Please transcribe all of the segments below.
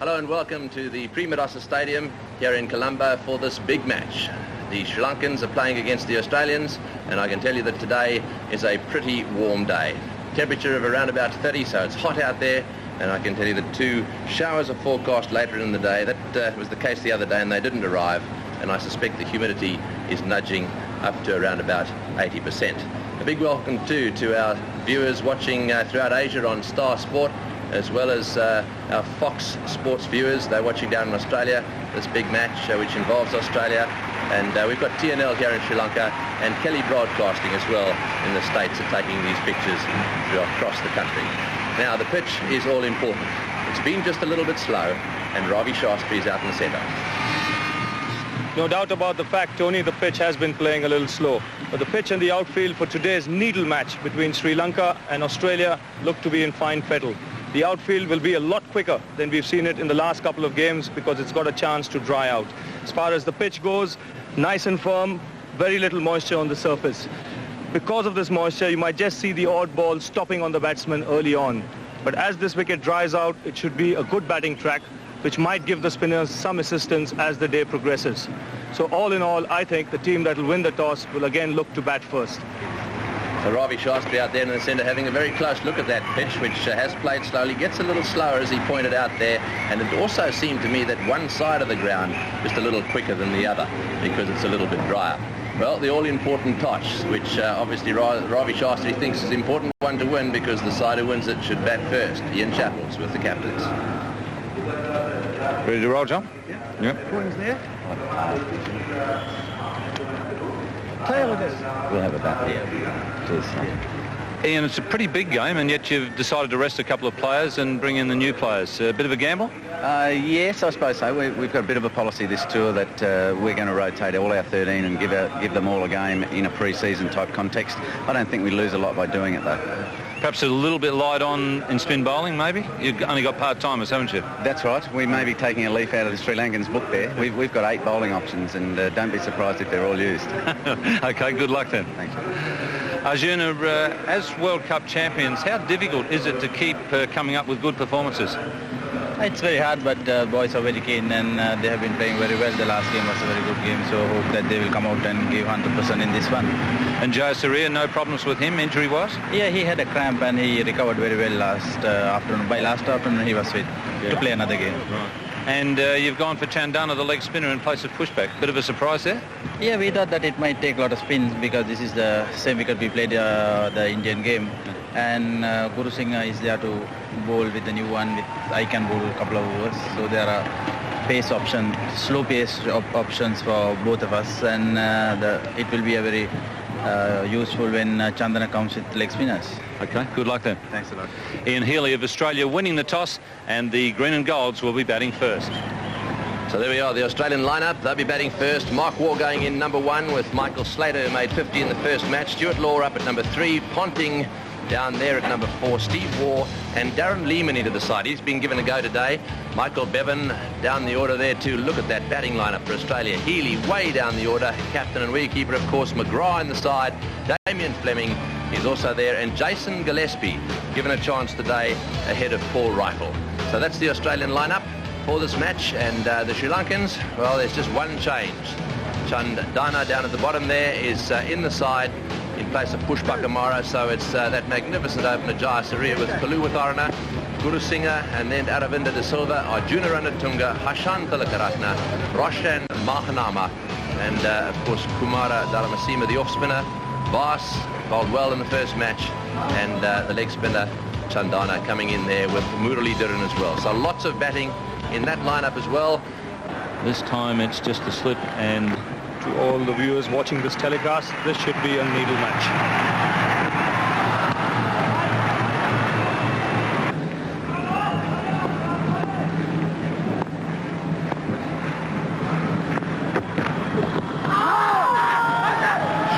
Hello and welcome to the Primadasa Stadium here in Colombo for this big match. The Sri Lankans are playing against the Australians, and I can tell you that today is a pretty warm day. Temperature of around about 30, so it's hot out there, and I can tell you that 2 showers are forecast later in the day. That was the case the other day and they didn't arrive, and I suspect the humidity is nudging up to around about 80%. A big welcome too to our viewers watching throughout Asia on Star Sport, as well as our Fox Sports viewers. They're watching down in Australia this big match which involves Australia, and we've got TNL here in Sri Lanka, and Kelly Broadcasting as well in the States are taking these pictures across the country. Now the pitch is all important. It's been just a little bit slow, and Ravi Shastri is out in the centre. No doubt about the fact, Tony, the pitch has been playing a little slow. But the pitch and the outfield for today's needle match between Sri Lanka and Australia look to be in fine fettle. The outfield will be a lot quicker than we've seen it in the last couple of games because it's got a chance to dry out. As far as the pitch goes, nice and firm, very little moisture on the surface. Because of this moisture, you might just see the odd ball stopping on the batsman early on. But as this wicket dries out, it should be a good batting track, which might give the spinners some assistance as the day progresses. So all in all, I think the team that will win the toss will again look to bat first. So Ravi Shastri out there in the centre having a very close look at that pitch, which has played slowly, gets a little slower as he pointed out there, and it also seemed to me that one side of the ground just a little quicker than the other because it's a little bit drier. Well, the all-important toss, which obviously Ravi Shastri thinks is the important one to win because the side who wins it should bat first. Ian Chappell's with the captains. Ready to roll, John? Yeah. Points there. Tail of it. We'll have a bat here. Cheers. Ian, it's a pretty big game, and yet you've decided to rest a couple of players and bring in the new players. A bit of a gamble? Yes, I suppose so. We've got a bit of a policy this tour that we're going to rotate all our 13 and give them all a game in a pre-season type context. I don't think we lose a lot by doing it, though. Perhaps a little bit light on in spin bowling, maybe? You've only got part-timers, haven't you? That's right. We may be taking a leaf out of the Sri Lankans' book there. We've got 8 bowling options, and don't be surprised if they're all used. OK, good luck then. Thanks. Arjuna, as World Cup champions, how difficult is it to keep coming up with good performances? It's very hard, but boys are very keen, and they have been playing very well. The last game was a very good game, so I hope that they will come out and give 100% in this one. And Jayasuriya, no problems with him, injury-wise? Yeah, he had a cramp and he recovered very well last afternoon. By last afternoon, he was fit to play another game. Right. And you've gone for Chandana, the leg spinner, in place of pushback. Bit of a surprise there? Yeah, we thought that it might take a lot of spins because this is the same wicket we played the Indian game. And Guru Singh is there to bowl with the new one. I can bowl a couple of overs. So there are pace options, slow pace options for both of us. And it will be a very useful when Chandana comes with leg spinners. OK, good luck then. Thanks a lot. Ian Healy of Australia winning the toss, and the green and golds will be batting first. So there we are, the Australian lineup. They'll be batting first. Mark Waugh going in number 1 with Michael Slater, who made 50 in the first match. Stuart Law up at number 3. Ponting down there at number 4. Steve Waugh and Darren Lehman into the side. He's been given a go today. Michael Bevan down the order there too. Look at that batting lineup for Australia. Healy way down the order. Captain and wicketkeeper, of course, McGrath in the side. Damien Fleming is also there. And Jason Gillespie given a chance today ahead of Paul Reichel. So that's the Australian lineup for this match. And the Sri Lankans, well, there's just one change. Chandana down at the bottom there is in the side in place of Pushpa Kamara, so it's that magnificent opener Jayasuriya with Kaluwatharana, Guru Singh, and then Aravinda De Silva, Arjuna Ranatunga, Hashan Tilakaratne, Roshan Mahanama, and of course Kumara Dalamasima, the off-spinner. Vaas bowled well in the first match, and the leg spinner Chandana coming in there with Murali Dhiran as well. So lots of batting in that lineup as well. This time it's just a slip, and to all the viewers watching this telecast, this should be a needle match.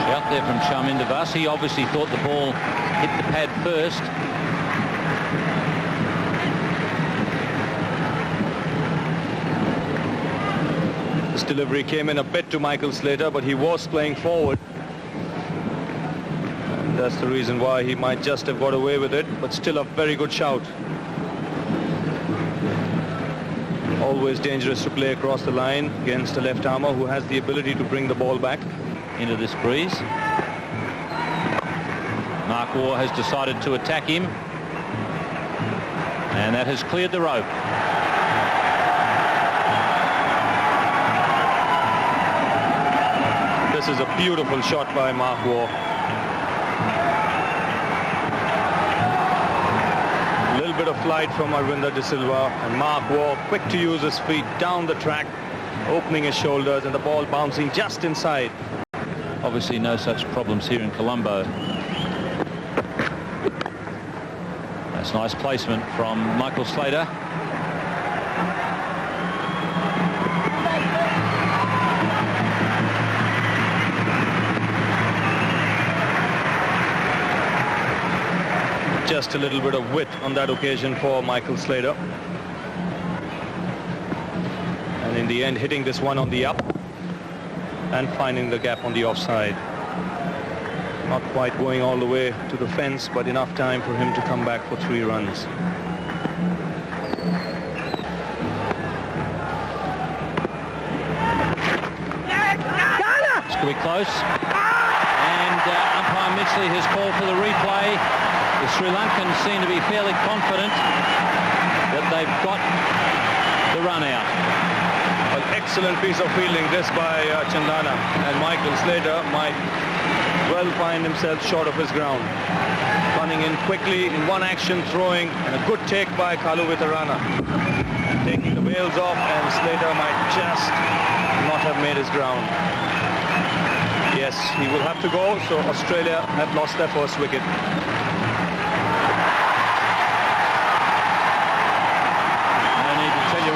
Shout there from Charminder Vaas. He obviously thought the ball hit the pad first. This delivery came in a bit to Michael Slater, but he was playing forward. And that's the reason why he might just have got away with it, but still a very good shout. Always dangerous to play across the line against a left armer who has the ability to bring the ball back into this breeze. Mark Waugh has decided to attack him, and that has cleared the rope. This is a beautiful shot by Mark Waugh. A little bit of flight from Arvinder De Silva, and Mark Waugh quick to use his feet down the track, opening his shoulders, and the ball bouncing just inside. Obviously no such problems here in Colombo. That's nice placement from Michael Slater. Just a little bit of width on that occasion for Michael Slater. And in the end, hitting this one on the up and finding the gap on the offside. Not quite going all the way to the fence, but enough time for him to come back for 3 runs. It's going to be close. And umpire Mitchley has called for the replay. The Sri Lankans seem to be fairly confident that they've got the run out. An excellent piece of fielding this by Chandana, and Michael Slater might well find himself short of his ground. Running in quickly in one action, throwing, and a good take by Kalu Vitarana. Taking the bails off, and Slater might just not have made his ground. Yes, he will have to go, so Australia have lost their first wicket.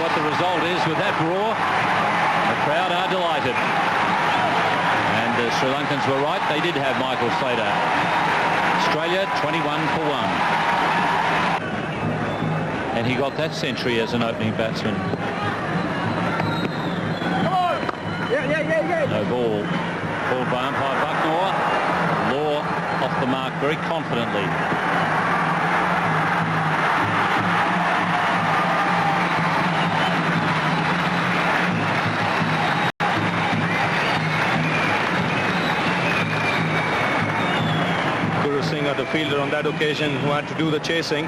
The result is, with that roar, the crowd are delighted, and the Sri Lankans were right. They did have Michael Slater. Australia 21 for 1, and he got that century as an opening batsman. No ball called by umpire Bucknor. Law off the mark very confidently. The fielder on that occasion who had to do the chasing.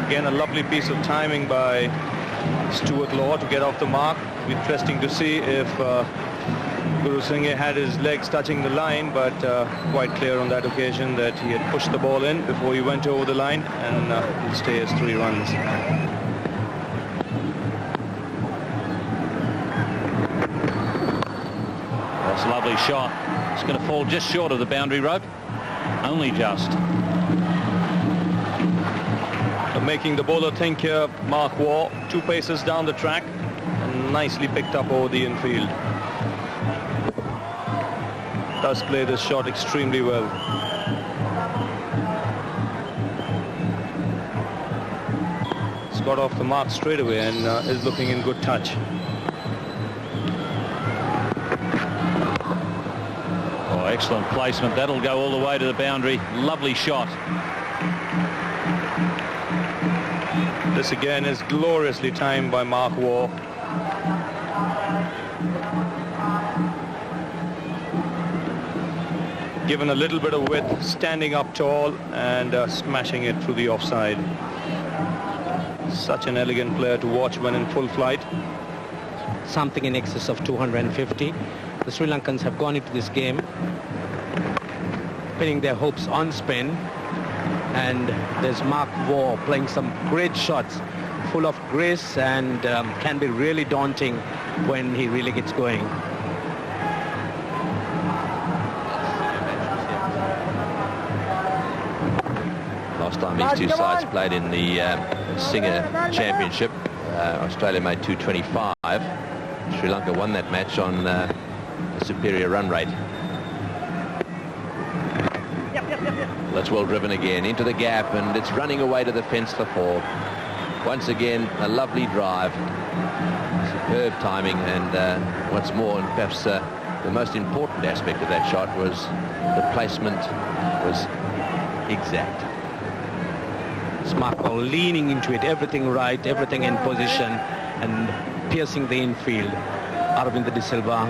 Again, a lovely piece of timing by Stuart Law to get off the mark. Interesting to see if Guru Singh had his legs touching the line, but quite clear on that occasion that he had pushed the ball in before he went over the line, and he'll stay as 3 runs. That's a lovely shot. It's going to fall just short of the boundary rope. Only just. Making the bowler think here, Mark Waugh, 2 paces down the track, and nicely picked up over the infield. Does play this shot extremely well. It's got off the mark straight away and is looking in good touch. Oh, excellent placement. That'll go all the way to the boundary. Lovely shot. This again is gloriously timed by Mark Waugh. Given a little bit of width, standing up tall and smashing it through the offside. Such an elegant player to watch when in full flight. Something in excess of 250. The Sri Lankans have gone into this game pinning their hopes on spin. And there's Mark Waugh playing some great shots, full of grace, and can be really daunting when he really gets going. Last time these 2 sides played in the Singer Championship, Australia made 225. Sri Lanka won that match on a superior run rate. That's well driven again into the gap, and it's running away to the fence for 4. Once again, a lovely drive, superb timing, and what's more, and perhaps the most important aspect of that shot was the placement was exact. Mark Waugh leaning into it, everything right, everything in position, and piercing the infield. Aravinda De Silva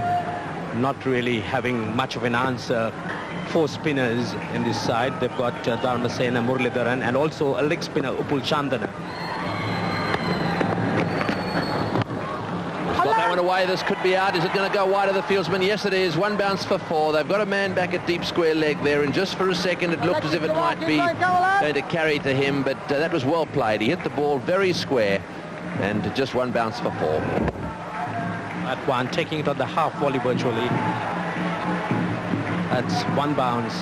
not really having much of an answer. 4 spinners in this side. They've got Dharmasena, Muralidharan, and also a leg spinner, Upul Chandana. Got that one away. This could be out. Is it going to go wide of the fieldsman? Yes, it is. 1 bounce for 4. They've got a man back at deep square leg there, and just for a second it looked as if it might be going to carry to him, but that was well played. He hit the ball very square, and just 1 bounce for 4. That one, taking it on the half volley virtually. That's 1 bounce.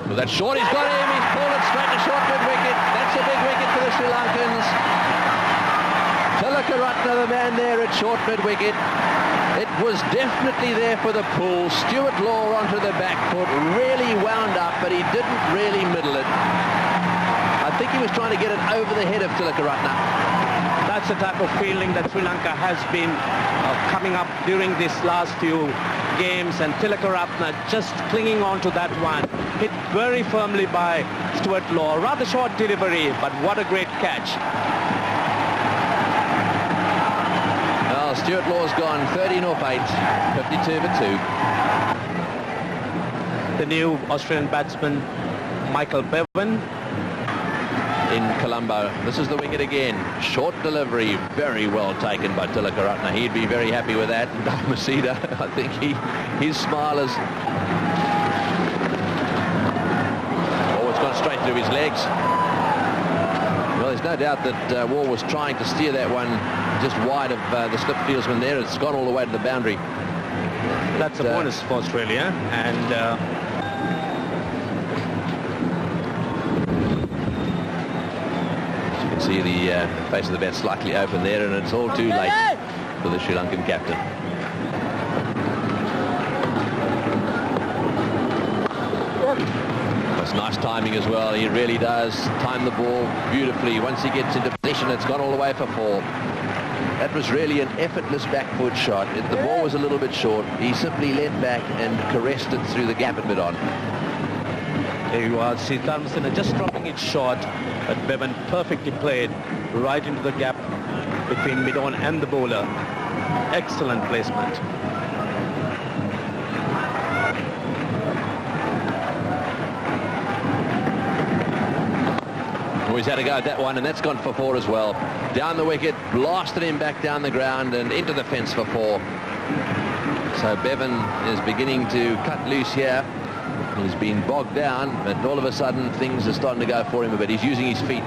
Well, that's short. He's got him. He's pulled it straight to short mid wicket. That's a big wicket for the Sri Lankans. Tilakaratne, the man there at short mid wicket. It was definitely there for the pull. Stuart Law onto the back foot, really wound up, but he didn't really middle it. I think he was trying to get it over the head of Tilakaratne. That's the type of feeling that Sri Lanka has been coming up during these last few games, and Tilakaratne just clinging on to that one. Hit very firmly by Stuart Law. Rather short delivery, but what a great catch. Well, Stuart Law's gone 13 off 8, 52 for 2. The new Australian batsman, Michael Bevan. In Colombo. This is the wicket again. Short delivery, very well taken by Tilakaratne. He'd be very happy with that. Dharmasena, I think his smile is... Oh, it's gone straight through his legs. Well, there's no doubt that Waugh was trying to steer that one just wide of the slip fieldsman there. It's gone all the way to the boundary. That's a bonus for Australia, and... see the face of the bat slightly open there, and it's all too late for the Sri Lankan captain. That's nice timing as well. He really does time the ball beautifully. Once he gets into position, it's gone all the way for 4. That was really an effortless back foot shot. The ball was a little bit short. He simply leant back and caressed it through the gap at mid-on. There you are, see Dharmasena just dropping it short, but Bevan perfectly played right into the gap between mid-on and the bowler. Excellent placement. He's had a go at that one, and that's gone for 4 as well. Down the wicket, blasted him back down the ground and into the fence for 4. So Bevan is beginning to cut loose here. He's been bogged down, but all of a sudden things are starting to go for him a bit. He's using his feet.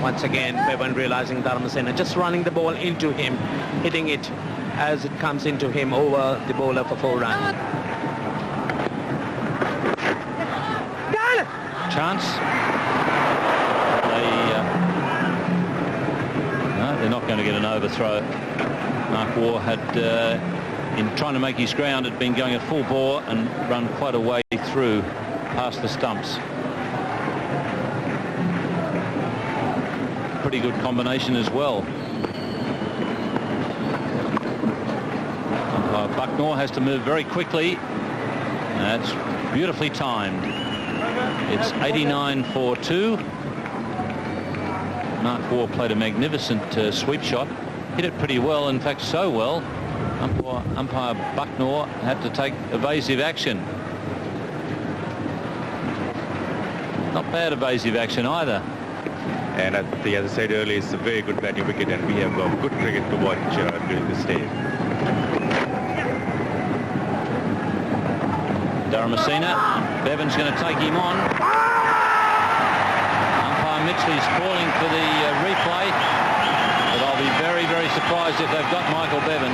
Once again, Bevan realizing Dharmasena just running the ball into him, hitting it as it comes into him over the bowler for 4 runs. Chance. No, they're not going to get an overthrow. Mark Waugh had... in trying to make his ground, had been going at full bore and run quite a way through past the stumps. Pretty good combination as well. Bucknor has to move very quickly. That's beautifully timed. It's 89 for 2. Mark Waugh played a magnificent sweep shot. Hit it pretty well, in fact so well. Umpire Bucknor had to take evasive action. Not bad evasive action either. And as I said earlier, it's a very good batting wicket, and we have got good cricket to watch during this day. Dharmasena, Bevan's going to take him on. Umpire Mitchley's calling for the replay, but I'll be very, very surprised if they've got Michael Bevan.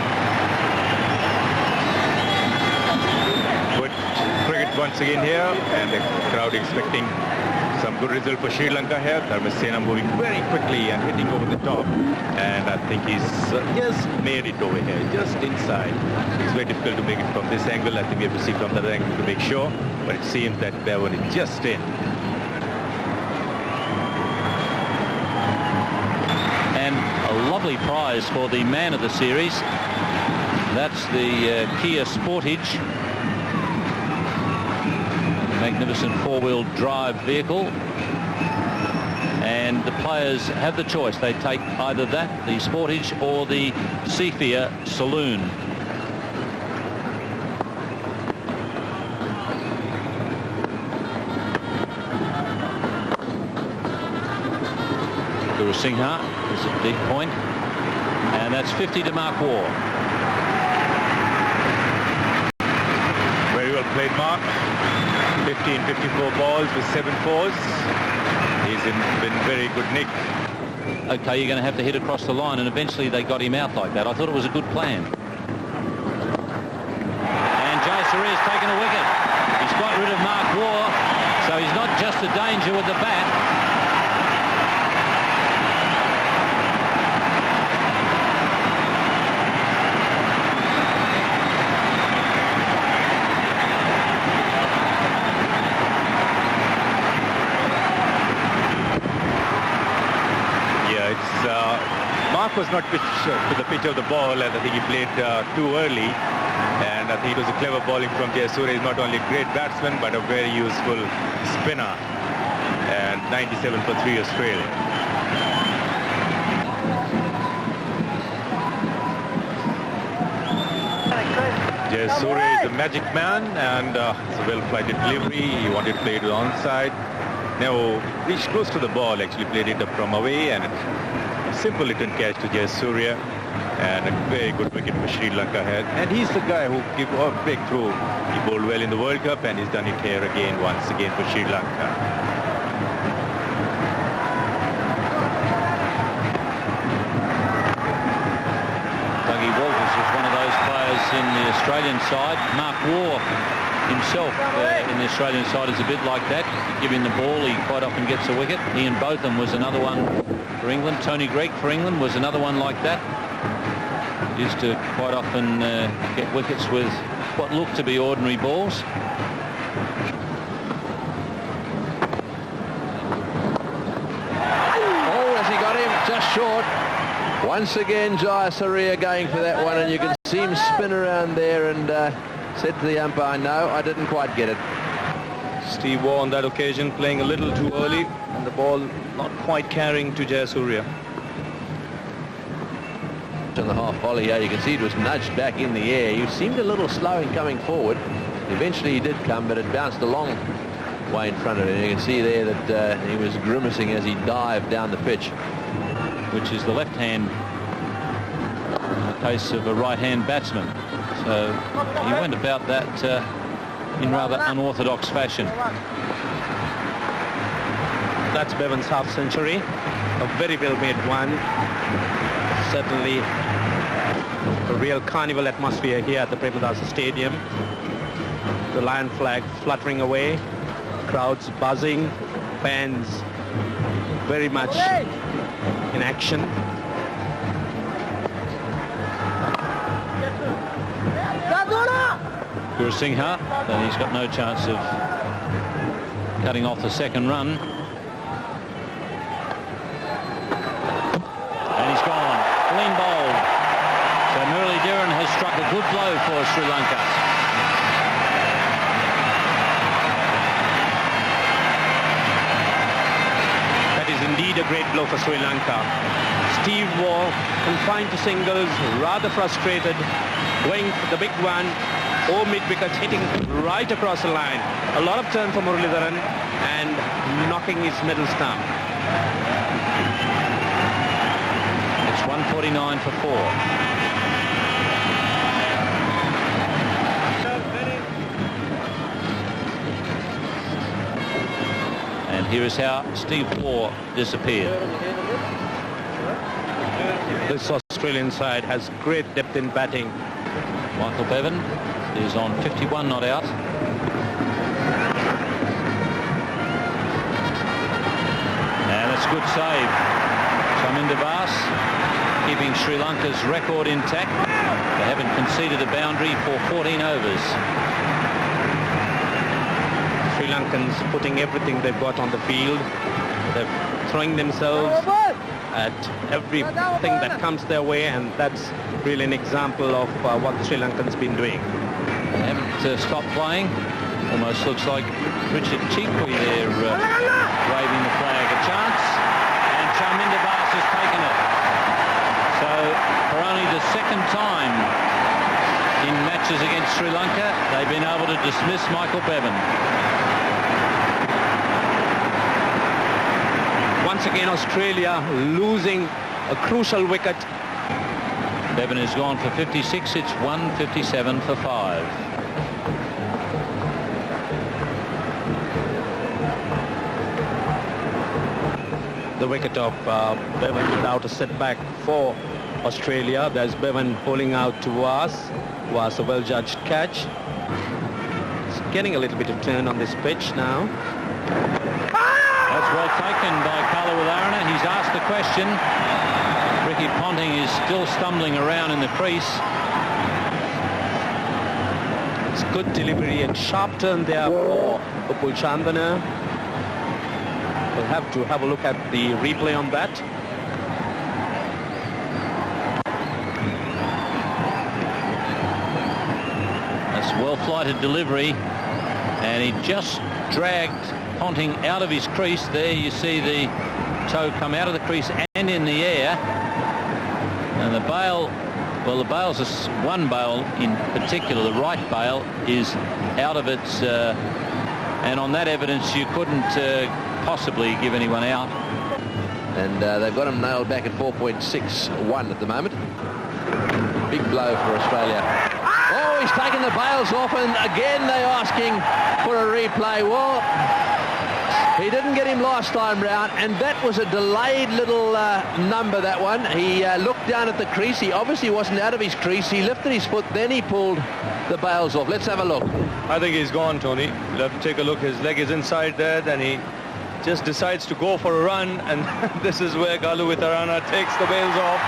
Good cricket once again here, and the crowd expecting some good result for Sri Lanka here. Dharmasena moving very quickly and hitting over the top, and I think he's just made it over here, just inside. It's very difficult to make it from this angle. I think we have to see from that angle to make sure, but it seems that Bevan is just in. And a lovely prize for the man of the series. That's the Kia Sportage. Magnificent four-wheel drive vehicle. And the players have the choice. They take either that, the Sportage, or the Seafia Saloon. Guru Singha is a deep point. And that's 50 to Mark Waugh. Very well played, Mark. 54 balls with 7 fours. He's been very good nick. Okay, you're going to have to hit across the line, and eventually they got him out like that. I thought it was a good plan. And Jayasuriya's taken a wicket. He's got rid of Mark Waugh, so he's not just a danger with the bat. Mark was not pitched to the pitch of the ball, and I think he played too early. And I think it was a clever bowling from Jayasuriya. He's not only a great batsman, but a very useful spinner. And 97 for 3 Australia. Jayasuriya is a magic man, and it's a well-flighted delivery. He wanted to play it onside. Now reached close to the ball, actually played it up from away, and a simple return catch to Jayasuriya, and a very good wicket for Sri Lanka ahead. And he's the guy who gave a breakthrough. He bowled well in the World Cup, and he's done it here again, once again for Sri Lanka. Dougie Walters was one of those players in the Australian side. Mark Waugh himself in the Australian side is a bit like that. You give him the ball, he quite often gets a wicket. Ian Botham was another one for England. Tony Greig for England was another one like that. Used to quite often get wickets with what looked to be ordinary balls. Oh, has he got him? Just short. Once again, Jayasuriya going for that one, and you can see him spin around there and said to the umpire, no, I didn't quite get it. Steve Waugh on that occasion playing a little too early, and the ball not quite carrying to Jayasuriya. On the half volley here, you can see it was nudged back in the air. He seemed a little slow in coming forward. Eventually he did come, but it bounced a long way in front of him. You can see there that he was grimacing as he dived down the pitch. Which is the left hand in the case of a right-hand batsman. So he went about that in rather unorthodox fashion. That's Bevan's half century. A very well-made one. Certainly a real carnival atmosphere here at the Premadasa Stadium. The Lion flag fluttering away, crowds buzzing, fans very much in action. Guru Singha, then he's got no chance of cutting off the second run. And he's gone. Clean bowled. So Muralidharan has struck a good blow for Sri Lanka. That is indeed a great blow for Sri Lanka. Steve Waugh confined to singles, rather frustrated, going for the big one. Oh, mid-wicket, hitting right across the line. A lot of turn for Muralidharan and knocking his middle stump. It's 149 for 4. And here is how Steve Waugh disappeared. This Australian side has great depth in batting. Michael Bevan is on 51 not out. And it's a good save. Chaminda Vas keeping Sri Lanka's record intact. They haven't conceded a boundary for 14 overs. Sri Lankans putting everything they've got on the field. They're throwing themselves at everything that comes their way, and that's really an example of what the Sri Lankans been doing. They haven't stopped playing. Almost looks like Richard Cheekwe there waving the flag. A chance. has taken it. So for only the second time in matches against Sri Lanka, they've been able to dismiss Michael Bevan. Once again, Australia losing a crucial wicket. Bevan has gone for 56. It's 157 for 5. The wicket of Bevan without a setback for Australia. There's Bevan pulling out to Was. Was a well-judged catch. It's getting a little bit of turn on this pitch now. That's well taken by Kalawalarana. He's asked the question. Ricky Ponting is still stumbling around in the crease. It's good delivery and sharp turn there for Upul Chandana. We'll have to have a look at the replay on that. That's well-flighted delivery, and he just dragged Ponting out of his crease. There you see the toe come out of the crease and in the air. And the bail, well, the bail's one bail in particular, the right bail, is out of its, and on that evidence you couldn't possibly give anyone out. And they've got him nailed back at 4.61 at the moment. Big blow for Australia. Oh, he's taken the bails off, and again they're asking for a replay. Well, he didn't get him last time round, and that was a delayed little number, that one. He looked down at the crease. He obviously wasn't out of his crease. He lifted his foot, then he pulled the bails off. Let's have a look. I think he's gone, Tony. You'll have to take a look. His leg is inside there, then he just decides to go for a run, and this is where Galu Vittarana takes the bails off.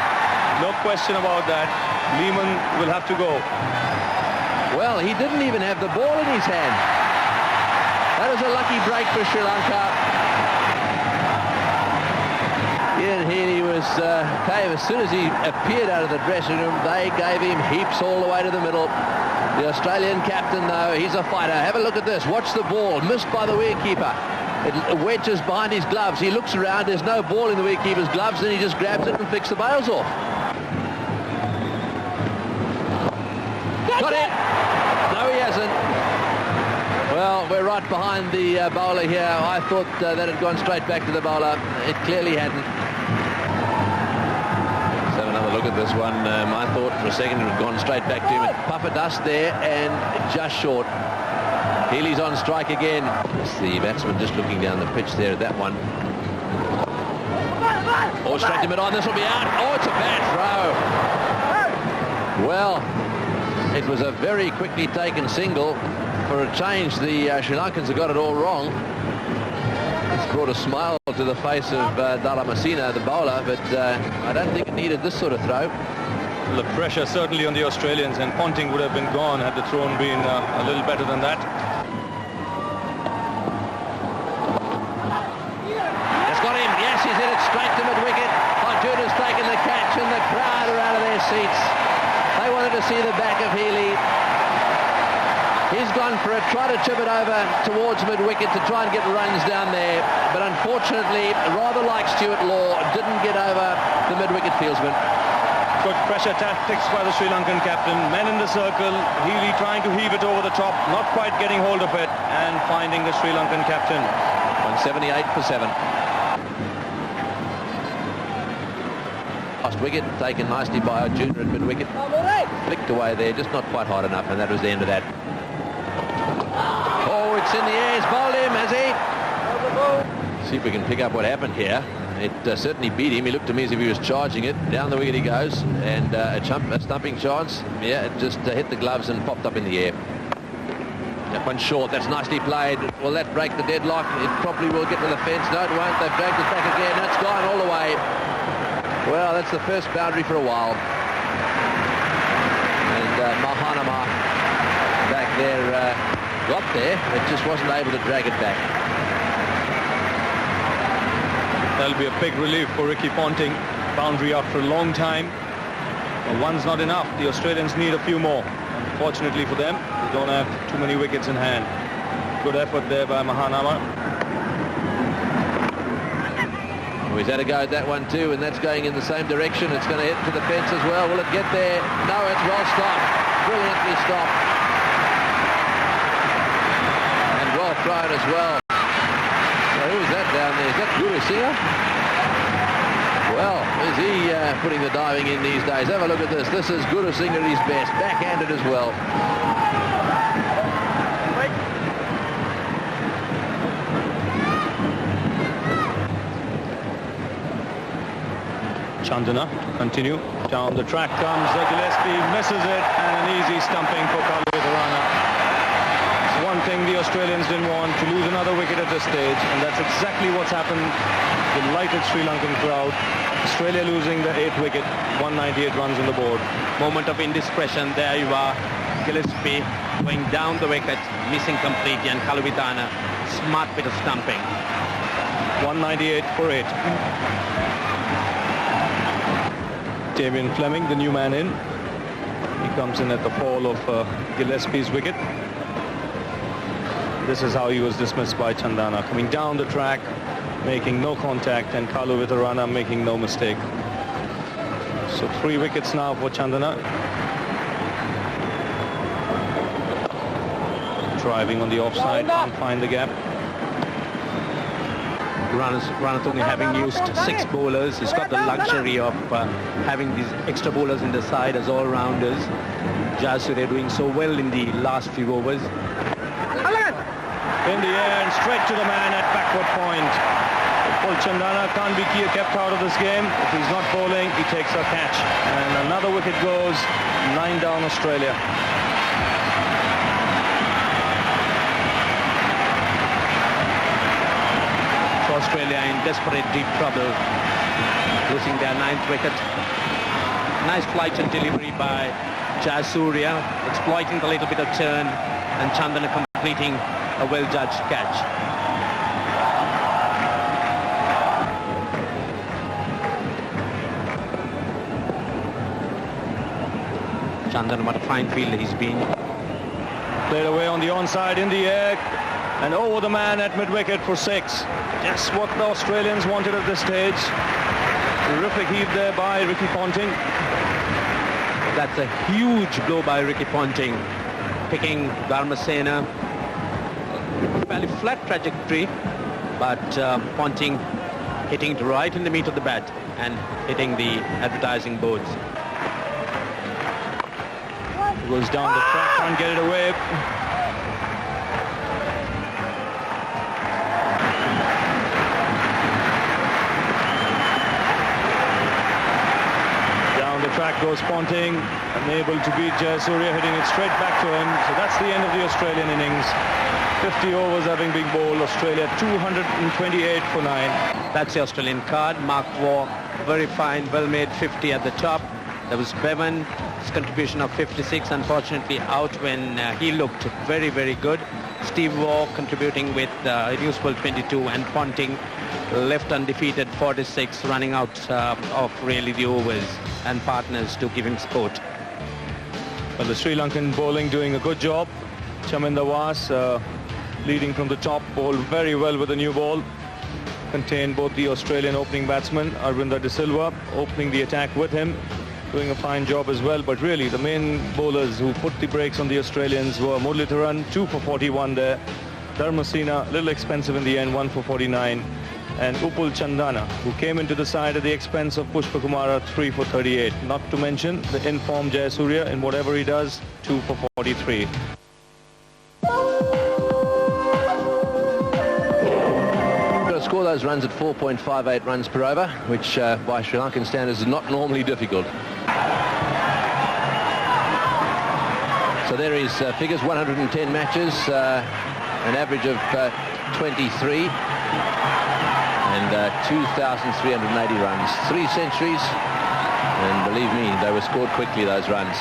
No question about that. Lehman will have to go. Well, he didn't even have the ball in his hand. That was a lucky break for Sri Lanka. Ian Healy was came as soon as he appeared out of the dressing room. They gave him heaps all the way to the middle. The Australian captain, though, he's a fighter. Have a look at this. Watch the ball. Missed by the wicketkeeper. It wedges behind his gloves. He looks around. There's no ball in the wicketkeeper's gloves. Then he just grabs it and flicks the bails off. Got it. No, he hasn't. Well, we're right behind the bowler here. I thought that had gone straight back to the bowler. It clearly hadn't. Let's have another look at this one. I thought for a second it had gone straight back to him. Puff of dust there and just short. Healy's on strike again. It's the batsman just looking down the pitch there at that one. Oh, straight to mid-on. This will be out. Oh, it's a bad throw. Well, it was a very quickly taken single. For a change, the Sri Lankans have got it all wrong. It's brought a smile to the face of Dalamasina, the bowler, but I don't think it needed this sort of throw. The pressure certainly on the Australians, and Ponting would have been gone had the throw been a little better than that. It's got him. Yes, he's hit it straight to mid-wicket. Arjuna's taken the catch, and the crowd are out of their seats. They wanted to see the back of Healy. He's gone for it, try to chip it over towards mid-wicket to try and get runs down there. But unfortunately, rather like Stuart Law, didn't get over the mid-wicket fieldsman. Good pressure tactics by the Sri Lankan captain. Men in the circle, Healy trying to heave it over the top, not quite getting hold of it, and finding the Sri Lankan captain. 178 for 7. Last wicket taken nicely by Arjuna at mid-wicket. Flicked away there, just not quite hard enough, and that was the end of that. Oh, it's in the air. He's bowled him, has he? See if we can pick up what happened here. It certainly beat him. He looked to me as if he was charging it. Down the wicket he goes, and a stumping chance. Yeah, it just hit the gloves and popped up in the air. That one's short. That's nicely played. Will that break the deadlock? It probably will get to the fence. No, it won't. They've dragged it back again. That's gone all the way. Well, that's the first boundary for a while. And Mahanama back there got there. It just wasn't able to drag it back. That'll be a big relief for Ricky Ponting. Boundary after a long time. Well, one's not enough. The Australians need a few more. Unfortunately for them, they don't have too many wickets in hand. Good effort there by Mahanama. Oh, he's had a go at that one too, and that's going in the same direction. It's going to hit to the fence as well. Will it get there? No, it's well stopped. Brilliantly stopped. And well thrown as well. So who is that down there? Is that Guru Singh? Well, is he putting the diving in these days? Have a look at this. This is Guru Singh at his best. Backhanded as well. Chandana to continue. Down the track comes Gillespie, misses it, and an easy stumping for Colombo. It's one thing the Australians didn't want, to lose another wicket at this stage, and that's exactly what's happened. Delighted Sri Lankan crowd. Australia losing the 8th wicket, 198 runs on the board. Moment of indiscretion. There you are. Gillespie going down the wicket, missing completely, and Kaluvitana, smart bit of stumping. 198 for 8. Damien Fleming, the new man in. He comes in at the fall of Gillespie's wicket. This is how he was dismissed by Chandana. Coming down the track, making no contact, and Kalu Vitarana making no mistake. So 3 wickets now for Chandana. Driving on the offside, can't find the gap. Ranatuni having used 6 bowlers, he's got the luxury of having these extra bowlers in the side as all-rounders. Jayasuriya doing so well in the last few overs. In the air and straight to the man at backward point. Paul Chandana can't be kept out of this game. If he's not bowling, he takes a catch. And another wicket goes, 9 down Australia. Australia in desperate deep trouble, losing their 9th wicket. Nice flight and delivery by Jayasuriya, exploiting the little bit of turn, and Chandana completing a well-judged catch. Chandana, what a fine fielder he's been. Played away on the onside, in the air, and over the man at mid-wicket for 6. Just what the Australians wanted at this stage. Terrific heave there by Ricky Ponting. That's a huge blow by Ricky Ponting, picking Dharmasena. Fairly flat trajectory, but Ponting hitting it right in the meat of the bat and hitting the advertising boards. Goes down the track, can't get it away. Track goes Ponting, unable to beat Jayasuriya, hitting it straight back to him. So that's the end of the Australian innings. 50 overs having been bowled. Australia 228 for 9. That's the Australian card. Mark Waugh, very fine, well-made 50 at the top. There was Bevan's contribution of 56, unfortunately out when he looked very, very good. Steve Waugh contributing with a useful 22, and Ponting left undefeated 46, running out of really the overs and partners to give him support. Well, the Sri Lankan bowling doing a good job. Chaminda Was leading from the top, bowled very well with the new ball. Contained both the Australian opening batsman, Arvinda De Silva, opening the attack with him, doing a fine job as well. But really, the main bowlers who put the brakes on the Australians were Muralitharan, 2 for 41 there. Dharmasena, a little expensive in the end, 1 for 49. And Upul Chandana, who came into the side at the expense of Pushpa Kumara, 3 for 38. Not to mention the in-form Jayasuriya, in whatever he does, 2 for 43. To score those runs at 4.58 runs per over, which by Sri Lankan standards is not normally difficult. So there is figures, 110 matches, an average of 23. And 2,380 runs, 3 centuries, and believe me, they were scored quickly, those runs.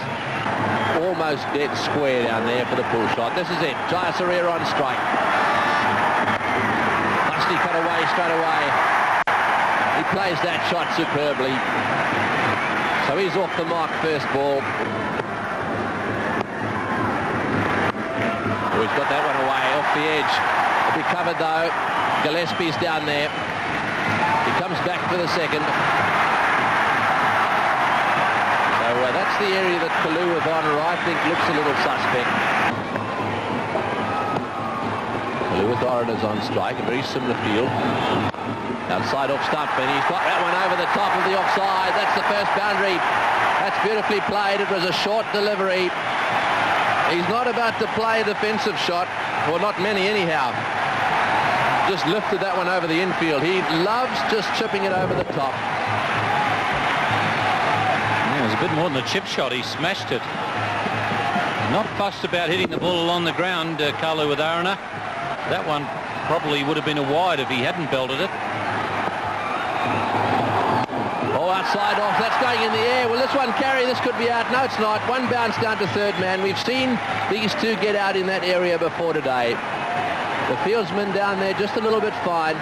Almost dead square down there for the pull shot. This is it, Jayasuriya on strike. Nicely cut away straight away. He plays that shot superbly. So he's off the mark first ball. Oh, he's got that one away, off the edge. It'll be covered though. Gillespie's down there. He comes back for the second. So that's the area that Kalua-Varner, I think, looks a little suspect. Kalua-Varner is on strike, a very similar field. Outside off stump, and he's got that one over the top of the offside. That's the first boundary. That's beautifully played. It was a short delivery. He's not about to play a defensive shot, or not many anyhow. Just lifted that one over the infield. He loves just chipping it over the top. Yeah, it was a bit more than a chip shot. He smashed it. Not fussed about hitting the ball along the ground, Kalua-Varner. That one probably would have been a wide if he hadn't belted it. Oh, outside off. That's going in the air. Will this one carry? This could be out. No, it's not. One bounce down to third man. We've seen these two get out in that area before today. The fieldsman down there just a little bit fine.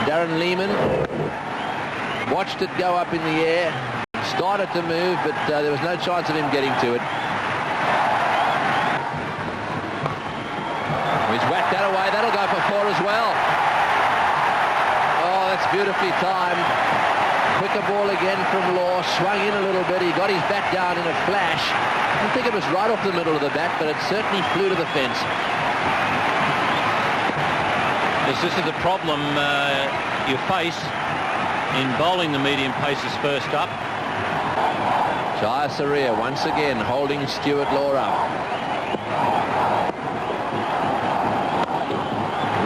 Darren Lehman watched it go up in the air. Started to move, but there was no chance of him getting to it. He's whacked that away. That'll go for four as well. Oh, that's beautifully timed. Quicker ball again from Law. Swung in a little bit. He got his bat down in a flash. I don't think it was right off the middle of the bat, but it certainly flew to the fence. This is the problem you face in bowling the medium paces first up. Jaya Saria once again holding Stuart Law up.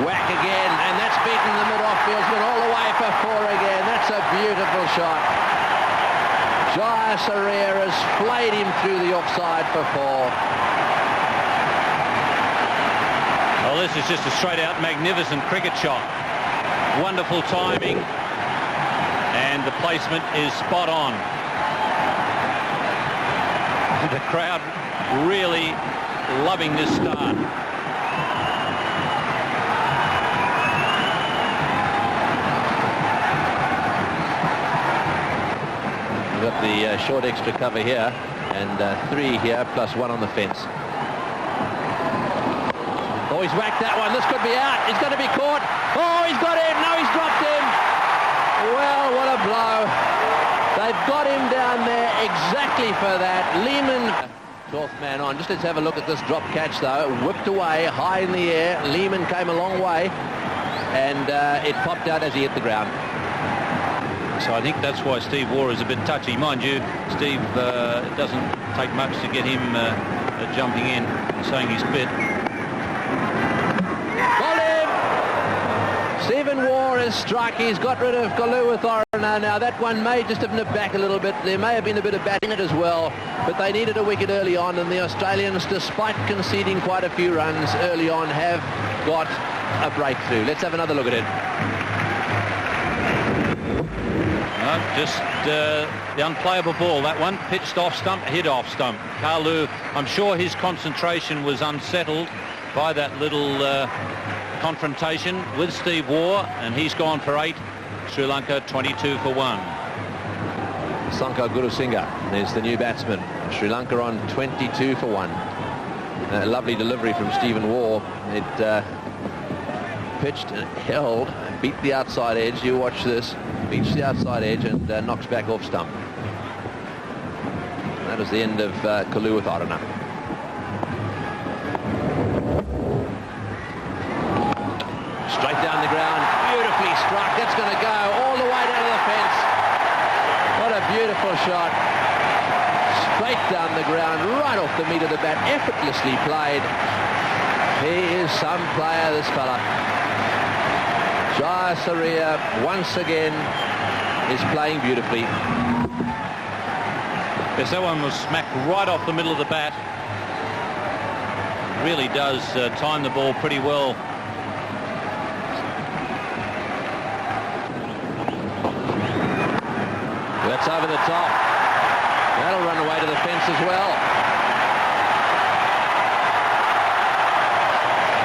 Whack again, and that's beaten the mid-off fieldsman all the way for four again. That's a beautiful shot. Jaya Saria has flayed him through the offside for four. Well, this is just a straight-out magnificent cricket shot. Wonderful timing, and the placement is spot on. The crowd really loving this start. We've got the short extra cover here, and three here, plus one on the fence. Oh, he's whacked that one. This could be out. He's going to be caught. Oh, he's got him. No, he's dropped him. Well, what a blow. They've got him down there exactly for that. Lehman, 12th man on. Just let's have a look at this drop catch, though. Whipped away, high in the air. Lehman came a long way, and it popped out as he hit the ground. So I think that's why Steve Waugh is a bit touchy. Mind you, Steve, it doesn't take much to get him jumping in and saying he's fit. Got him! Stephen Waugh has struck. He's got rid of Kalua-Varner. Now that one may just have nipped back a little bit. There may have been a bit of bat in it as well, but they needed a wicket early on, and the Australians, despite conceding quite a few runs early on, have got a breakthrough. Let's have another look at it. Just the unplayable ball, that one. Pitched off stump, hit off stump. Kalu, I'm sure his concentration was unsettled by that little confrontation with Steve Waugh, and he's gone for 8. Sri Lanka 22 for 1. Sanka Gurusinghe is the new batsman. Sri Lanka on 22 for 1. A lovely delivery from Stephen Waugh. It pitched and held, beat the outside edge. You watch this. Beats the outside edge and knocks back off stump. That was the end of Kalua-Varner. Straight down the ground, beautifully struck. That's going to go all the way down to the fence. What a beautiful shot. Straight down the ground, right off the meat of the bat, effortlessly played. He is some player, this fella. Jaya Saria once again is playing beautifully. Yes, that one was smacked right off the middle of the bat. Really does time the ball pretty well. That's over the top. That'll run away to the fence as well.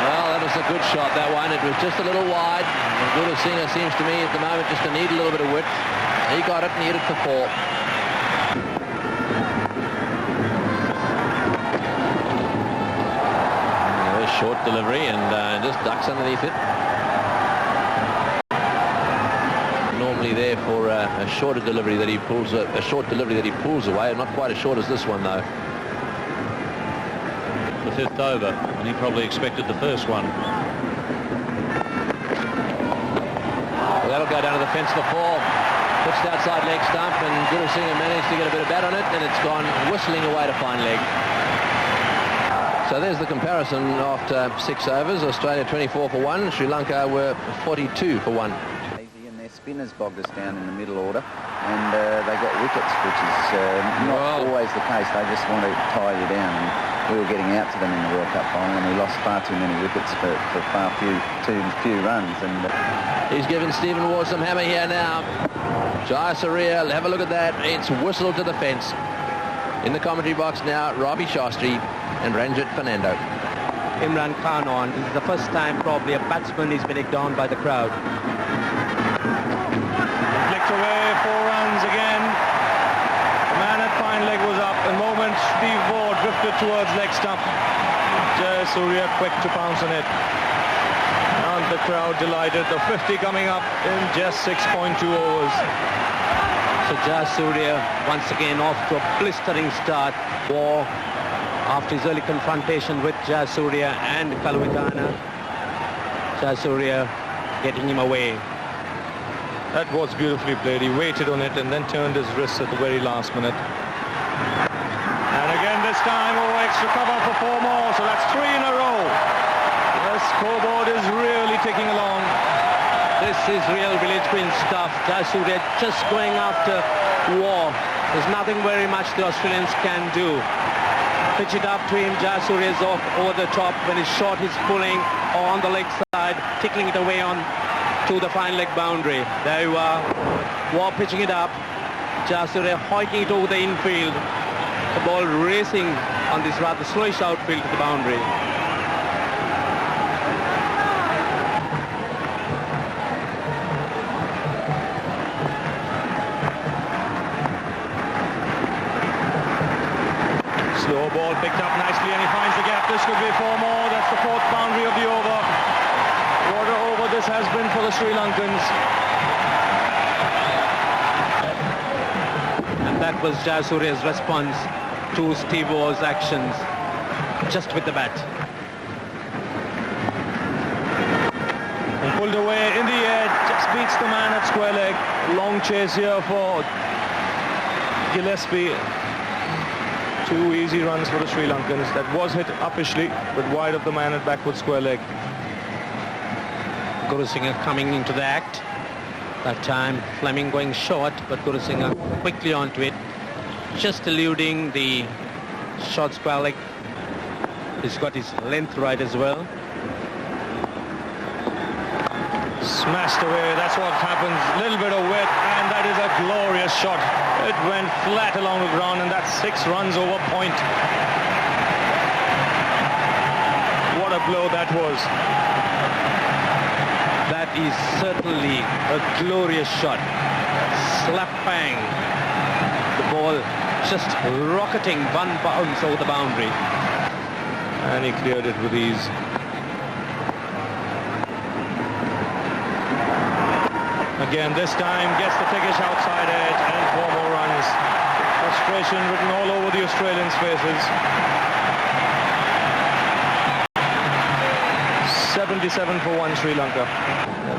Well, that was a good shot, that one. It was just a little wide. Gurusinghe seems to me at the moment just to need a little bit of width. He got it and he hit it for 4. Short delivery and just ducks underneath it. penalty there for a shorter delivery that he pulls, a short delivery that he pulls away. Not quite as short as this one, though. The 5th over, and he probably expected the first one. Well, that'll go down to the fence for 4. Pitched outside leg stump, and Gurusingh managed to get a bit of bat on it, and it's gone whistling away to fine leg. So there's the comparison after 6 overs. Australia 24 for 1. Sri Lanka were 42 for 1. And their spinners bogged us down in the middle order, and they got wickets, which is not always the case. They just want to tie you down. And we were getting out to them in the World Cup final, and we lost far too many wickets for far too few runs. And he's given Stephen Waugh some hammer here now. Jayasuriya, have a look at that. It's whistled to the fence. In the commentary box now, Ravi Shastri and Ranjit Fernando. Imran Khan on. This is the first time probably a batsman is being down by the crowd. Flicked away, 4 runs again. The man at fine leg was up. In a moment, Steve Waugh drifted towards leg stump. Jayasuriya quick to pounce on it. And the crowd delighted. The 50 coming up in just 6.2 overs. So Jayasuriya once again off to a blistering start. Waugh, after his early confrontation with Jayasuriya and Kalwitana, Jayasuriya getting him away. That was beautifully played. He waited on it and then turned his wrist at the very last minute. And again this time, extra cover for 4 more. So that's 3 in a row. The scoreboard is really ticking along. This is real village green stuff. Jayasuriya just going after Waugh. There's nothing very much the Australians can do. Pitch it up to him. Jayasuriya is off over the top. When it's short, he's pulling on the leg side, tickling it away on to the fine leg boundary. There you are. Waugh pitching it up. Jayasuriya hoiking it over the infield. The ball racing on this rather slowish outfield to the boundary. Slow ball picked up nicely and he finds the gap. This could be 4 more. That's the 4th boundary of the over. What an over this has been for the Sri Lankans. And that was Jayasuriya's response to Steve Waugh's actions, just with the bat. And pulled away in the air, just beats the man at square leg. Long chase here for Gillespie. 2 easy runs for the Sri Lankans. That was hit uppishly, but wide of the man at backward square leg. Gurusingh coming into the act. That time Fleming going short, but Gurusingh quickly onto it, just eluding the short square leg. He's got his length right as well. Smashed away, that's what happens. A little bit of width, and that is a glorious shot. It went flat along the ground, and that's 6 runs over point. What a blow that was. That is certainly a glorious shot. Slap bang. The ball just rocketing 1 bounce over the boundary. And he cleared it with ease. Again, this time gets the Tickish outside edge and 4 more runs. Frustration written all over the Australians' faces. 77 for 1 Sri Lanka.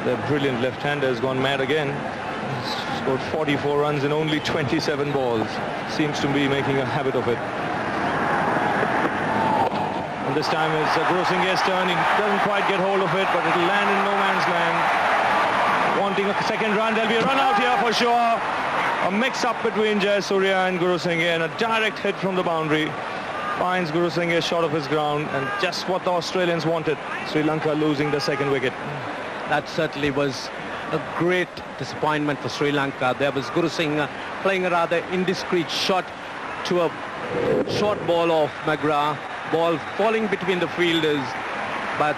The brilliant left-hander has gone mad again. He's scored 44 runs in only 27 balls. Seems to be making a habit of it. And this time it's Gurusingh's turn. He doesn't quite get hold of it, but it'll land in no man's land. Wanting a second run, there'll be a run out here for sure. A mix-up between Jayasuriya and Gurusingh, and a direct hit from the boundary. Finds Gurusingh short of his ground, and just what the Australians wanted. Sri Lanka losing the 2nd wicket. That certainly was a great disappointment for Sri Lanka. There was Gurusingh playing a rather indiscreet shot to a short ball of McGrath. Ball falling between the fielders, but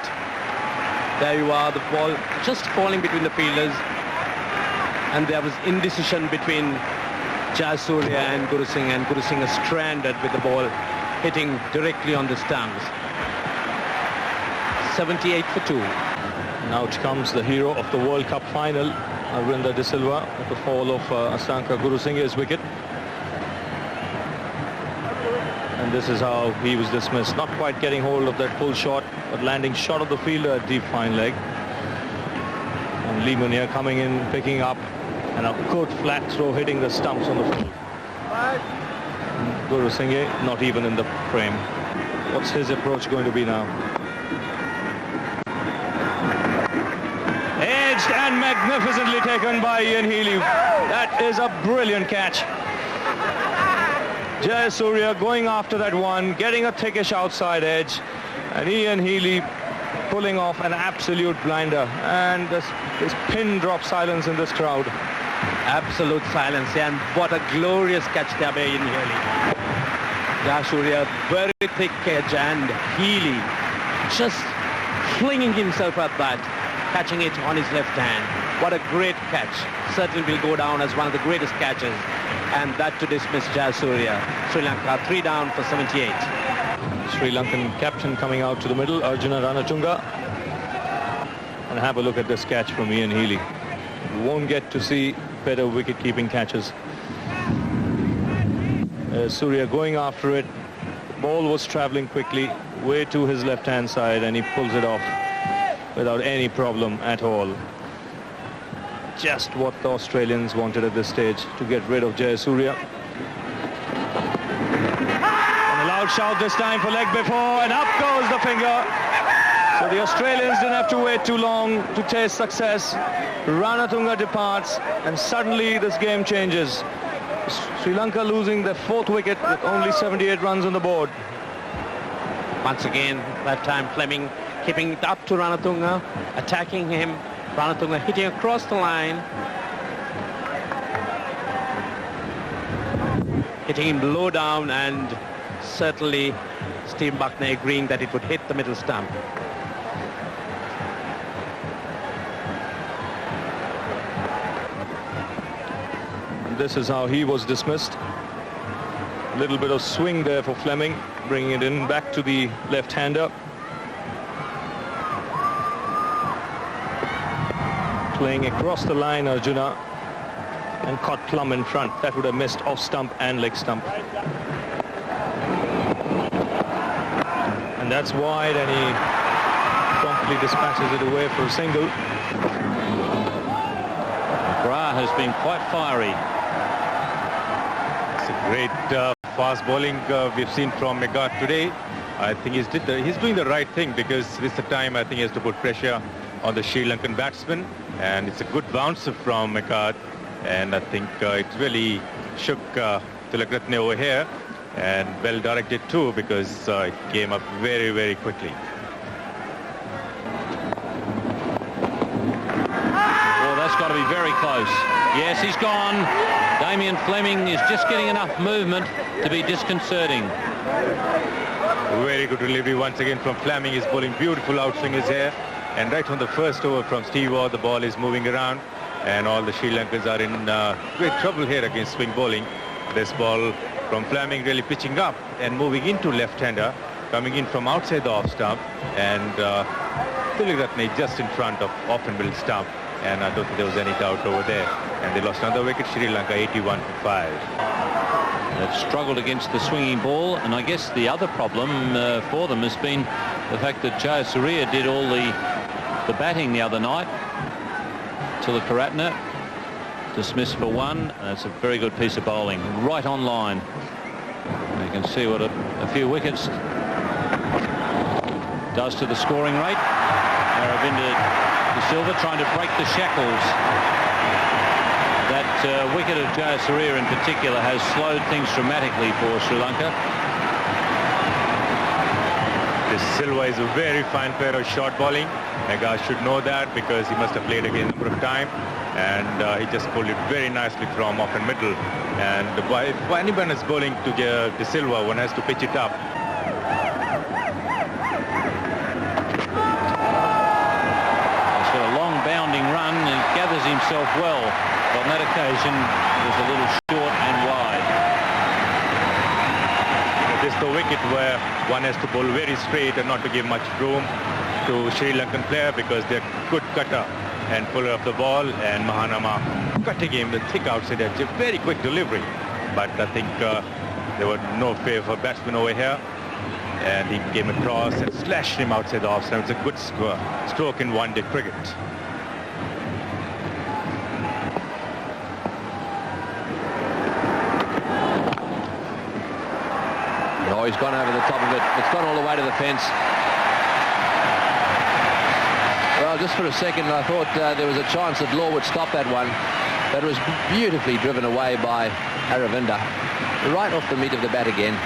there you are, the ball just falling between the fielders, and there was indecision between Jayasuriya and Gurusingh stranded with the ball hitting directly on the stumps. 78 for 2. Now out comes the hero of the World Cup final, Arvinda De Silva at the fall of Asanka Gurusinghe's wicket. And this is how he was dismissed. Not quite getting hold of that full shot, but landing short of the fielder at deep fine leg. And Lee Munier coming in, picking up, and a good flat throw hitting the stumps on the field. Gurusinghe not even in the frame. What's his approach going to be now? Edged and magnificently taken by Ian Healy. That is a brilliant catch. Jayasuriya going after that one, getting a thickish outside edge, and Ian Healy pulling off an absolute blinder. And this pin drop silence in this crowd. Absolute silence, and what a glorious catch there by Ian Healy. Jayasuriya, very thick edge, and Healy just flinging himself at that, catching it on his left hand. What a great catch. Certainly will go down as one of the greatest catches. And that to dismiss Jayasuriya. Sri Lanka 3 down for 78. Sri Lankan captain coming out to the middle, Arjuna Ranatunga. And have a look at this catch from Ian Healy. You won't get to see better wicket-keeping catches. Surya going after it. The ball was travelling quickly, way to his left-hand side, and he pulls it off without any problem at all. Just what the Australians wanted at this stage, to get rid of Jayasuriya. And a loud shout this time for leg before, and up goes the finger. So the Australians didn't have to wait too long to taste success. Ranatunga departs, and suddenly this game changes. Sri Lanka losing their 4th wicket with only 78 runs on the board. Once again, that time Fleming keeping it up to Ranatunga, attacking him. Ranatunga hitting across the line. Hitting him low down, and certainly Steve Buckner agreeing that it would hit the middle stump. This is how he was dismissed. A little bit of swing there for Fleming, bringing it in back to the left-hander. Playing across the line, Arjuna, and caught plumb in front. That would have missed off stump and leg stump. And that's wide, and he promptly dispatches it away for a single. McGrath has been quite fiery. It's a great fast bowling we've seen from McGrath today. I think he's doing the right thing, because this is the time I think he has to put pressure on the Sri Lankan batsman, and it's a good bouncer from McGrath, and I think it really shook Tilakratne over here, and well directed too, because it came up very, very quickly. Well, that's got to be very close. Yes, he's gone. Damien Fleming is just getting enough movement to be disconcerting. Very good delivery once again from Fleming. He's bowling beautiful outswingers here. And right on the first over from Steve Waugh, the ball is moving around. And all the Sri Lankans are in great trouble here against swing bowling. This ball from Fleming really pitching up and moving into left-hander, coming in from outside the off stump. And Tilakratne just in front of off-and-middle stump. And I don't think there was any doubt over there. And they lost another wicket, Sri Lanka 81 for 5. They've struggled against the swinging ball, and I guess the other problem for them has been the fact that Jayasuriya did all the batting the other night. Tilakaratne dismissed for 1. That's a very good piece of bowling, right on line. And you can see what a few wickets does to the scoring rate. Aravinda De Silva trying to break the shackles. That wicket of Jayasuriya in particular has slowed things dramatically for Sri Lanka. De Silva is a very fine player of short bowling. Naga should know that, because he must have played again a number of times, and he just bowled it very nicely from off and middle. And if anyone is bowling to De Silva, one has to pitch it up. He's got a long bounding run and gathers himself well. But on that occasion, it was a little short and wide. This is the wicket where one has to bowl very straight and not to give much room. to Sri Lankan player because they're good cutter and puller of the ball, and Mahanama cutting him the thick outside edge. A very quick delivery, but I think there were no fear for batsman over here, and he came across and slashed him outside the off stump. It's a good stroke in one-day cricket. Oh, he's gone over the top of it. It's gone all the way to the fence. Well, just for a second, I thought there was a chance that Law would stop that one. But it was beautifully driven away by Aravinda. Right off the meat of the bat again.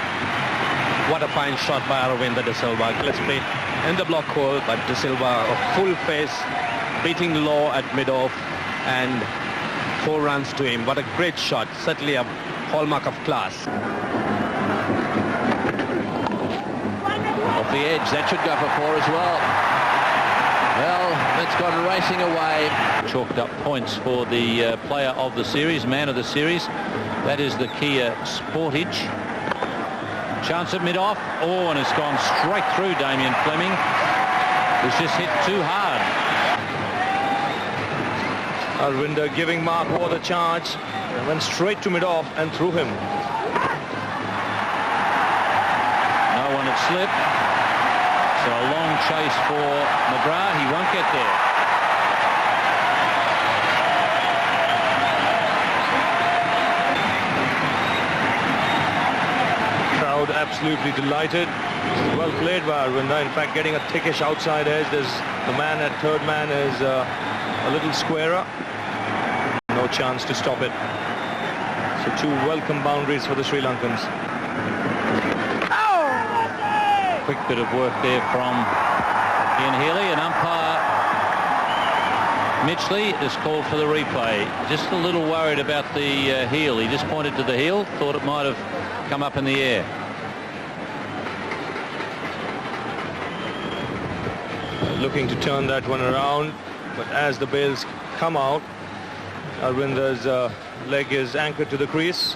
What a fine shot by Aravinda De Silva. Gillespie in the block hole, but De Silva a full face, beating Law at mid-off, and 4 runs to him. What a great shot. Certainly a hallmark of class. Off the edge, that should go for 4 as well. Well, it's gone racing away. Chalked up points for the player of the series, man of the series. That is the Kia Sportage. Chance at mid-off. Oh, and it's gone straight through Damien Fleming. It's just hit too hard. Aravinda giving Mark Waugh the charge. And went straight to mid-off and threw him. No one had slipped. So a long chase for McGrath. He won't get there. Crowd absolutely delighted. Well played by Aravinda. In fact, getting a thickish outside edge. There's the man at third man is a little squarer. No chance to stop it. So 2 welcome boundaries for the Sri Lankans. Quick bit of work there from Ian Healy, and umpire Mitchley has called for the replay. Just a little worried about the heel. He just pointed to the heel, thought it might have come up in the air. Looking to turn that one around, but as the bails come out, Aravinda's leg is anchored to the crease.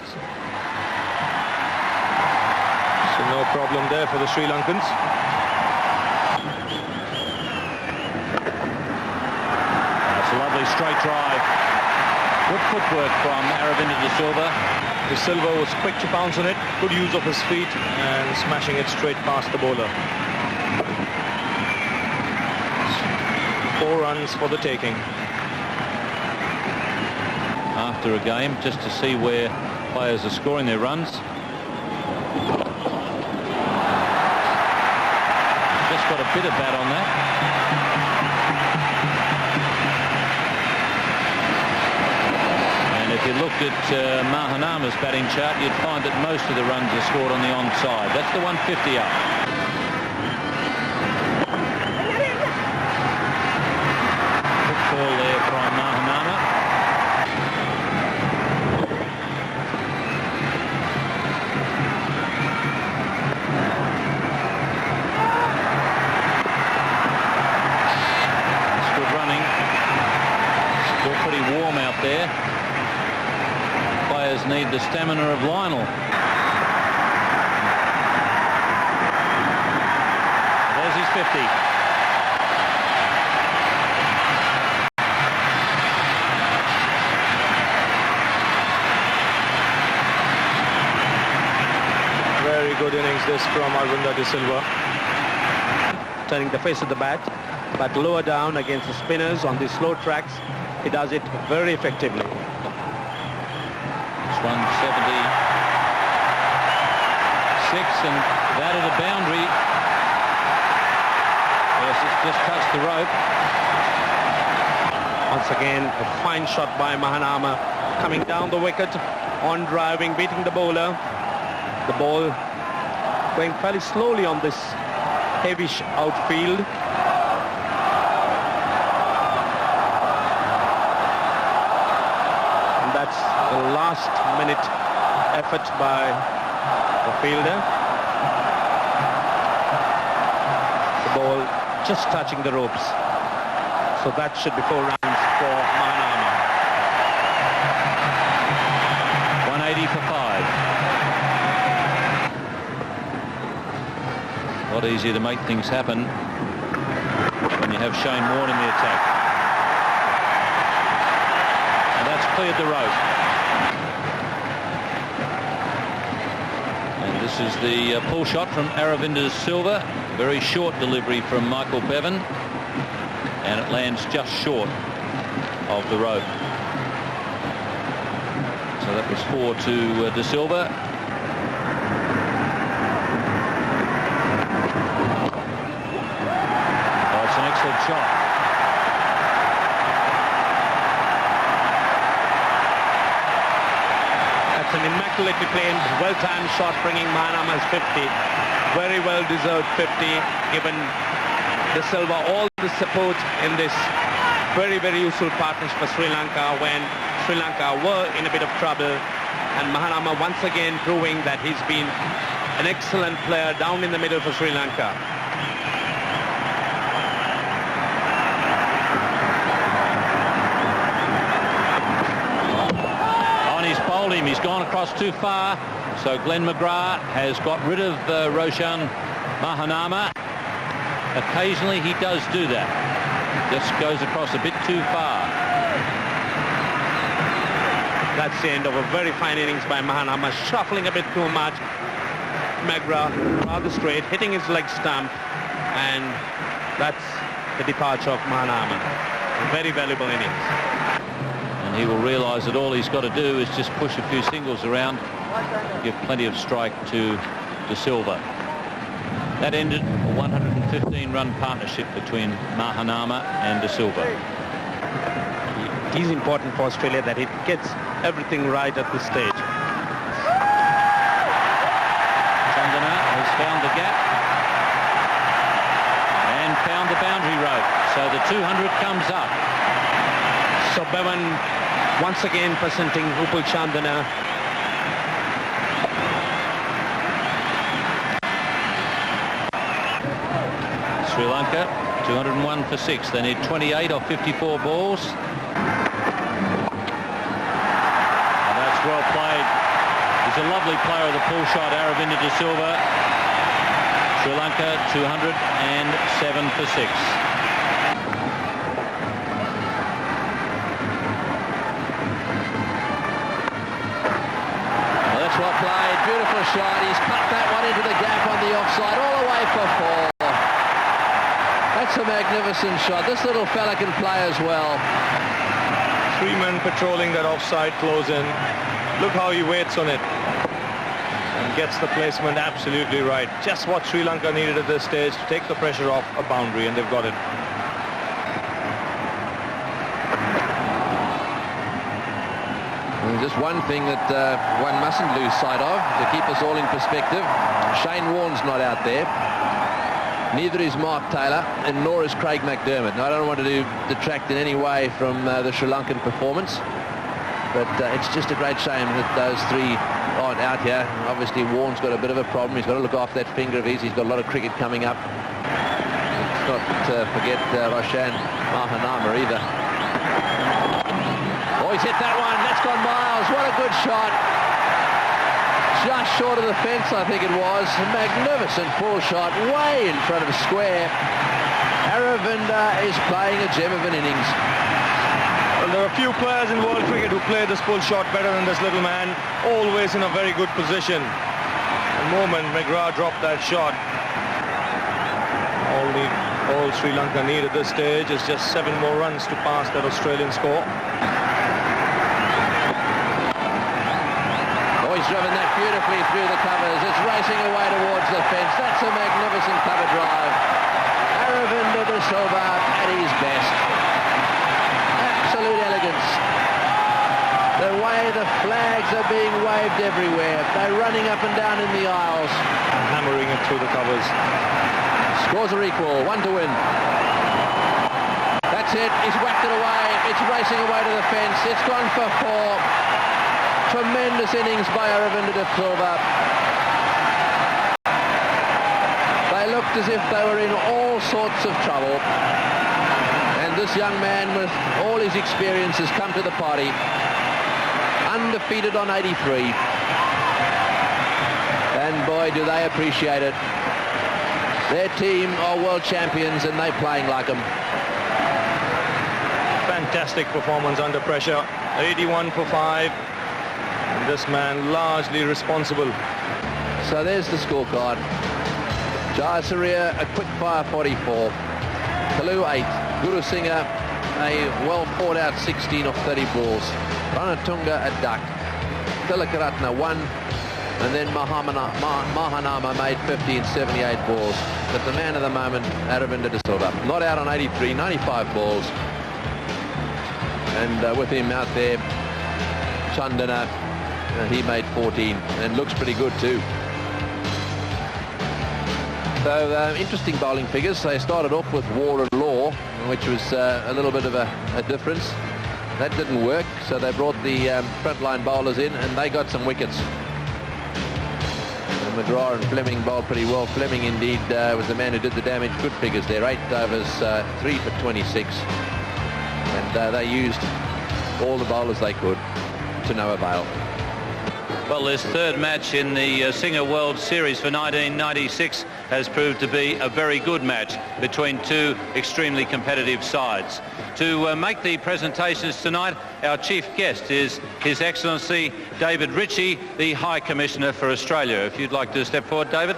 So no problem there for the Sri Lankans. That's a lovely straight drive. Good footwork from Aravinda De Silva. De Silva was quick to bounce on it, good use of his feet, and smashing it straight past the bowler. 4 runs for the taking. After a game, just to see where players are scoring their runs. Just got a bit of bat on that. And if you looked at Mahanama's batting chart, you'd find that most of the runs are scored on the onside. That's the 150 up. Good ball there from Mahanama. Pretty warm out there. Players need the stamina of Lionel. There's his 50. Very good innings this from Aravinda De Silva. Turning the face of the bat, but lower down against the spinners on these slow tracks. He does it very effectively. It's 176, and that at a boundary. Yes, it's just touched the rope. Once again, a fine shot by Mahanama, coming down the wicket, on driving, beating the bowler. The ball going fairly slowly on this heavy outfield. That's the last minute effort by the fielder. The ball just touching the ropes. So that should be 4 runs for Mahanama. 180 for 5. A lot easier to make things happen when you have Shane Warne in the attack. And that's cleared the rope. And this is the pull shot from Aravinda Silva. Very short delivery from Michael Bevan. And it lands just short of the rope. So that was 4 to De Silva. Oh, it's an excellent shot. That's an immaculately played, well-timed shot, bringing Mahanama's 50. Very well-deserved 50, given De Silva all the support in this very, very useful partnership for Sri Lanka when Sri Lanka were in a bit of trouble, and Mahanama once again proving that he's been an excellent player down in the middle for Sri Lanka. Oh, and he's bowled him. He's gone across too far. So Glenn McGrath has got rid of Roshan Mahanama. Occasionally he does do that. Just goes across a bit too far. That's the end of a very fine innings by Mahanama, shuffling a bit too much. McGrath rather straight, hitting his leg stump, and that's the departure of Mahanama. A very valuable innings. And he will realise that all he's got to do is just push a few singles around, give plenty of strike to De Silva. That ended a 115-run partnership between Mahanama and De Silva. It is important for Australia that it gets everything right at this stage. Chandana has found the gap and found the boundary rope. So the 200 comes up. So Bevan once again presenting Upul Chandana. Sri Lanka, 201 for 6. They need 28 off 54 balls. And that's well played. He's a lovely player of the pull shot, Aravinda De Silva. Sri Lanka, 207 for 6. Well, that's well played. Beautiful shot. He's cut that one into the gap on the offside, all the way for 4. That's a magnificent shot. This little fella can play as well. 3 men patrolling that offside close in. Look how he waits on it and gets the placement absolutely right. Just what Sri Lanka needed at this stage to take the pressure off a boundary, and they've got it. And just one thing that one mustn't lose sight of to keep us all in perspective. Shane Warne's not out there. Neither is Mark Taylor, and nor is Craig McDermott. Now, I don't want to detract in any way from the Sri Lankan performance, but it's just a great shame that those 3 aren't out here. Obviously, Warne's got a bit of a problem. He's got to look after that finger of his. He's got a lot of cricket coming up. Let's not forget Roshan Mahanama either. Oh, he's hit that one. That's gone miles. What a good shot. Just short of the fence, I think it was. A magnificent pull shot, way in front of the square. Aravinda is playing a gem of an innings. Well, there are a few players in world cricket who play this pull shot better than this little man. Always in a very good position. The moment McGrath dropped that shot, all Sri Lanka need at this stage is just 7 more runs to pass that Australian score. He's driven that beautifully through the covers. It's racing away towards the fence. That's a magnificent cover drive. Aravinda De Silva at his best. Absolute elegance. The way the flags are being waved everywhere. They're running up and down in the aisles. Hammering it through the covers. Scores are equal. 1 to win. That's it. He's whacked it away. It's racing away to the fence. It's gone for 4. Tremendous innings by Aravinda De Silva. They looked as if they were in all sorts of trouble. And this young man, with all his experience, has come to the party. Undefeated on 83. And boy, do they appreciate it. Their team are world champions and they're playing like them. Fantastic performance under pressure. 81 for 5. And this man largely responsible. So there's the scorecard. Jayasuriya, a quick fire 44. Kalu 8. Guru Singh, a well fought out 16 of 30 balls. Ranatunga a duck. Tilakaratne 1. And then Mahanama made 50 and 78 balls. But the man of the moment, Aravinda De Silva, not out on 83, 95 balls. And with him out there, Chandana, he made 14 and looks pretty good too. So interesting bowling figures. They started off with War and Law, which was a little bit of a difference. That didn't work, so they brought the frontline bowlers in and they got some wickets. McGrath and Fleming bowled pretty well. Fleming indeed was the man who did the damage. Good figures there. 8 overs, 3 for 26. And they used all the bowlers they could to no avail. Well, this third match in the Singer World Series for 1996 has proved to be a very good match between two extremely competitive sides. To make the presentations tonight, our chief guest is His Excellency David Ritchie, the High Commissioner for Australia. If you'd like to step forward, David.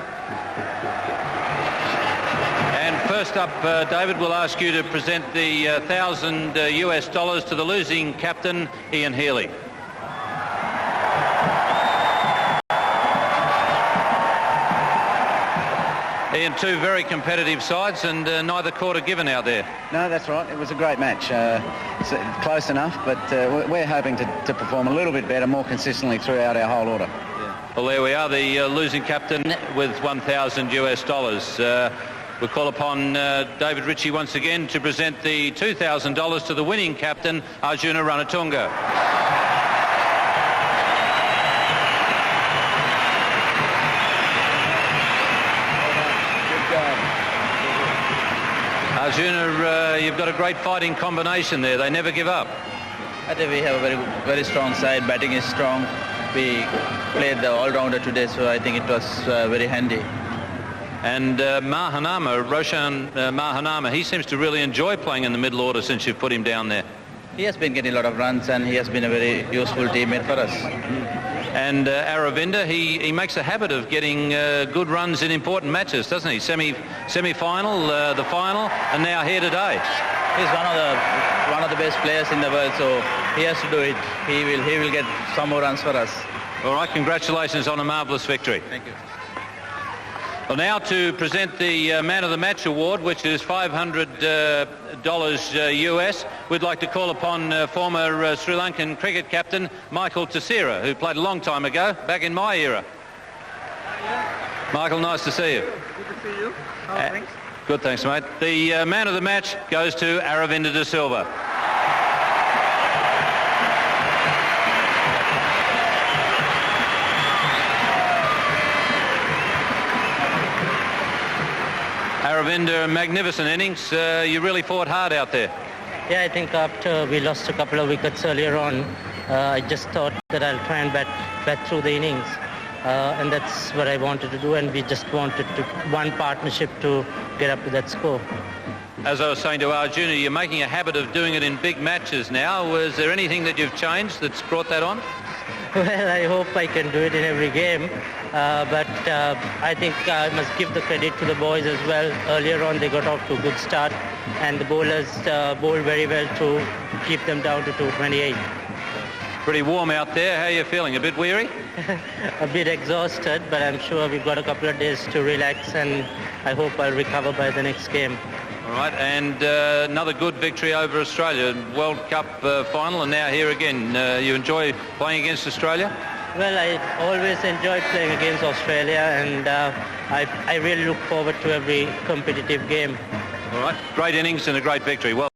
And first up, David, we'll ask you to present the $1,000 US to the losing captain, Ian Healy. Ian, two very competitive sides and neither quarter given out there. No, that's right. It was a great match. Close enough, but we're hoping to perform a little bit better, more consistently throughout our whole order. Yeah. Well, there we are, the losing captain with $1,000 US. We'll call upon David Ritchie once again to present the $2,000 to the winning captain, Arjuna Ranatunga. Arjuna, you've got a great fighting combination there. They never give up. I think we have a very strong side. Batting is strong. We played the all-rounder today, so I think it was very handy. And Roshan Mahanama, he seems to really enjoy playing in the middle order since you've put him down there. He has been getting a lot of runs and he has been a very useful teammate for us. And Aravinda, he makes a habit of getting good runs in important matches, doesn't he? Semi-final, the final, and now here today. He's one of the best players in the world, so he has to do it. He will get some more runs for us. All right, congratulations on a marvellous victory. Thank you. Well, now to present the Man of the Match award, which is $500 US, we'd like to call upon former Sri Lankan cricket captain Michael Tissera, who played a long time ago, back in my era. Michael, nice to see you. Good to see you. Thanks. Good, thanks, mate. The Man of the Match goes to Aravinda De Silva. Aravinda, magnificent innings. You really fought hard out there. Yeah, I think after we lost a couple of wickets earlier on, I just thought that I'll try and bat through the innings. And that's what I wanted to do, and we just wanted one partnership to get up to that score. As I was saying to Arjuna, you're making a habit of doing it in big matches now. Was there anything that you've changed that's brought that on? Well, I hope I can do it in every game, but I think I must give the credit to the boys as well. Earlier on, they got off to a good start, and the bowlers bowled very well to keep them down to 228. Pretty warm out there. How are you feeling? A bit weary? A bit exhausted, but I'm sure we've got a couple of days to relax, and I hope I'll recover by the next game. All right, and another good victory over Australia, World Cup final, and now here again. You enjoy playing against Australia? Well, I always enjoy playing against Australia, and I really look forward to every competitive game. All right, great innings and a great victory. Well